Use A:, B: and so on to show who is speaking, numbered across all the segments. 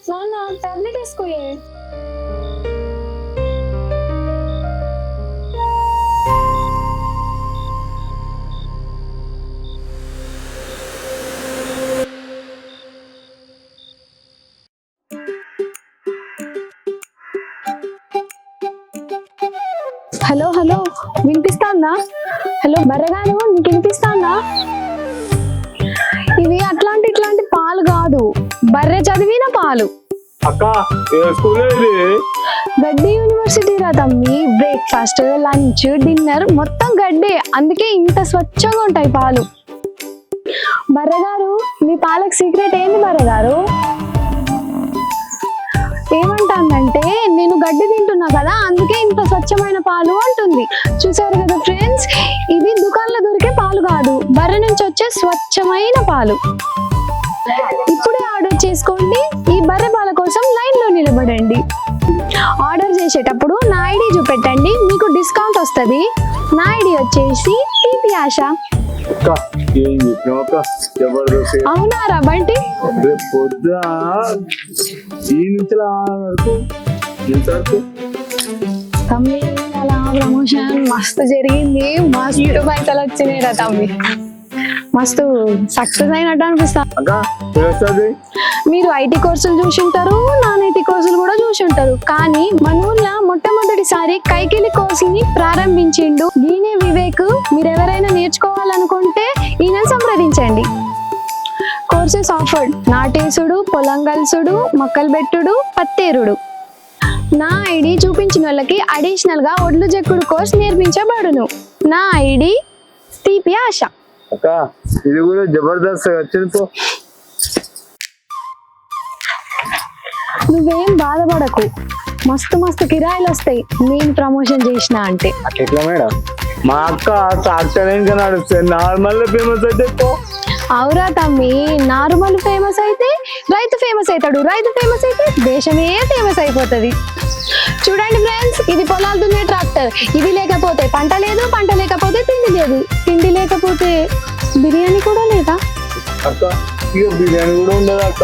A: నాన్న tablet వేసుకోయే. Hello hello, వినిపిస్తాందా? Hello బర్రెగాను, నీకు వినిపిస్తాందా? ఇవి ఇట్లాంటి పాలు కాదు, బర్రె చదివిన పాలు.
B: అక్క స్కూల్
A: గడ్డి యూనివర్సిటీ రా తమ్మి. బ్రేక్ఫాస్ట్, లంచ్, డిన్నర్ మొత్తం గడ్డే, అందుకే ఇంత స్వచ్ఛంగా ఉంటాయి పాలు. బర్రెగారు, మీ పాలకు సీక్రెట్ ఏంది బర్రెగారు? ఏమంటానంటే నేను గడ్డి తింటున్నా కదా, అందుకే ఇంత స్వచ్ఛమైన పాలు అంటుంది. చూసారు కదా ఫ్రెండ్స్, ఇది దుకాణంలో దొరికే పాలు కాదు, బర్రె నుంచి వచ్చే స్వచ్ఛమైన పాలు. ఇప్పుడే ఆర్డర్ చేసుకోండి. ఈ బర్రె పాల కోసం లైన్ లో నిలబడండి. ఆర్డర్ చేసేటప్పుడు నా ఐడి చూపెట్టండి, మీకు డిస్కౌంట్ వస్తుంది. నా ఐడి వచ్చేసి తీపి ఆశ. అవునారా బంటి?
B: పొద్దున ఈ నుంచి
A: తమ్మి అలా ప్రమోషన్ మస్తు జరిగింది, మస్తు పైసలు వచ్చినాయి రా తమ్మి. మస్తు సక్సెస్ అయినట్టు అనిపిస్తా. మీరు ఐటీ కోర్సులు చూసింటారు, నాన్ ఐటీ కోర్సులు కూడా చూసింటారు, కానీ మన ఊర్లో మొట్టమొదటిసారి కైకిలి కోర్సుని ప్రారంభించిండు ఈయనే వివేక్. మీరు ఎవరైనా నేర్చుకోవాలనుకుంటే ఈయన సంప్రదించండి. కోర్సెస్ ఆఫర్డ్: నాటేసుడు, పొలం గల్సుడు, మొక్కలు పెట్టుడు, పత్తేరుడు. నా ఐడి చూపించిన వాళ్ళకి అడిషనల్ గా ఒడ్లు చెక్కుడు కోర్స్ నేర్పించబడును. నా ఐడి తీపి ఆశ.
B: ఇది కూడా జబర్దస్త్ వచ్చింది.
A: నువ్వేం బాధపడకు, మస్తు మస్తు కిరాయిలు వస్తాయి నేను ప్రమోషన్ చేసిన అంటే.
B: ఎట్లా మేడం? మా అక్క ట్రాక్టర్ ఇంకా నడుస్తే నార్మల్ ఫేమస్ అయితే.
A: అవురా తమ్మి, నార్మల్ ఫేమస్ అయితే రైతు ఫేమస్ అవుతాడు, రైతు ఫేమస్ అయితే దేశమే ఫేమస్ అయిపోతుంది. చూడండి ఫ్రెండ్స్, ఇది పొలాలు దున్నే ట్రాక్టర్. ఇది లేకపోతే పంట లేదు, పంట లేకపోతే తిండి లేదు, తిండి లేకపోతే బిర్యానీ కూడా లేదా.
B: బిర్యానీ కూడా ఉండదు అక్క.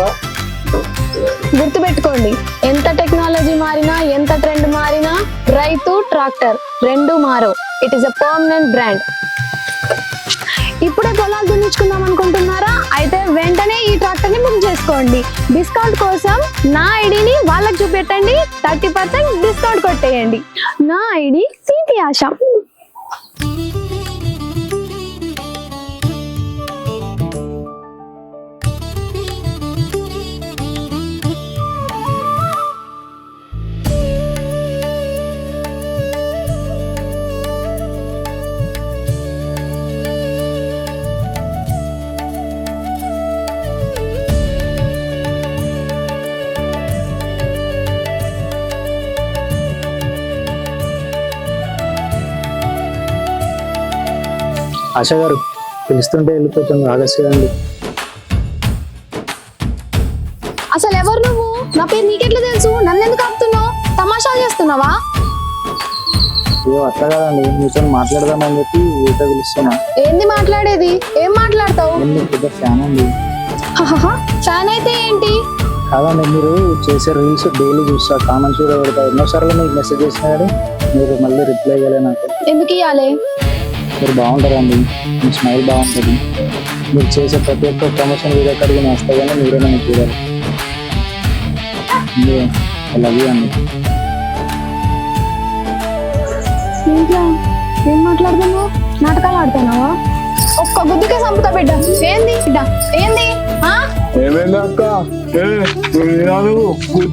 A: గుర్తుపెట్టుకోండి, ఎంత టెక్నాలజీ మారినా, ఎంత ట్రెండ్ మారినా, రైతు ట్రాక్టర్ రెండు మారో. It is a permanent brand. ఇప్పుడే పొలాలు దున్నించుకుందాం అనుకుంటున్నారా? అయితే వెంటనే ఈ ట్రాక్టర్ ని బుక్ చేసుకోండి. డిస్కౌంట్ కోసం నా ఐడిని వాళ్ళకి చూపెట్టండి, 30% డిస్కౌంట్ కొట్టేయండి. నా ఐడి తీపి ఆశ.
C: ఆశ గారు పిలుస్తుంటే వెళ్ళిపోతుంది, ఆగస్యండి.
A: అసలు ఎవరు నువ్వు? నా పేరు నీకెట్లా తెలుసు? నన్ను ఎందుకు ఆపుతున్నావు? తమాషా చేస్తున్నావా?
C: అట్లా కదండి, మీతో మాట్లాడదామని చెప్పి ఏదో పిలుస్తున్నా.
A: ఏంది మాట్లాడేది? ఏం మాట్లాడతావు?
C: పెద్ద ఫ్యాన్ అండి.
A: ఫ్యాన్ అయితే ఏంటి?
C: కాదండి, మీరు చేసే రీల్స్ డైలీ చూస్తా, కామెంట్స్ కూడా పెడతా. ఎన్నోసార్లు మీకు మెసేజ్ చేసినా కానీ మీరు మళ్ళీ రిప్లై ఇవ్వలే నాకు.
A: ఎందుకు ఇవ్వాలి?
C: మీరు బాగుంటారండి, మీ స్మైల్ బాగుంటుంది. మీరు చేసే ప్రతి ఒక్క ప్రమోషన్ వీడియో కడిగి నేను వస్తా, కానీ మీరే నన్ను చూడాలి. లవ్ అండి.
A: ఏం మాట్లాడుతున్నావు? నాటకాలు ఆడుతున్నావా? ఒక్క గుద్దుకే చంపుతా బిడ్డ. ఏంది బిడ్డ? ఏంది?
B: ఏమైంది అక్క?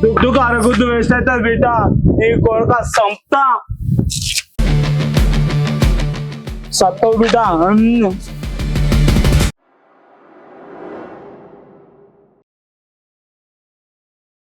B: గుద్దు అరగుద్దు వేస్ట్ అవుతుంది బిడ్డ. నీ కొడుక సంపుతా సత్తవు బిడ్డ.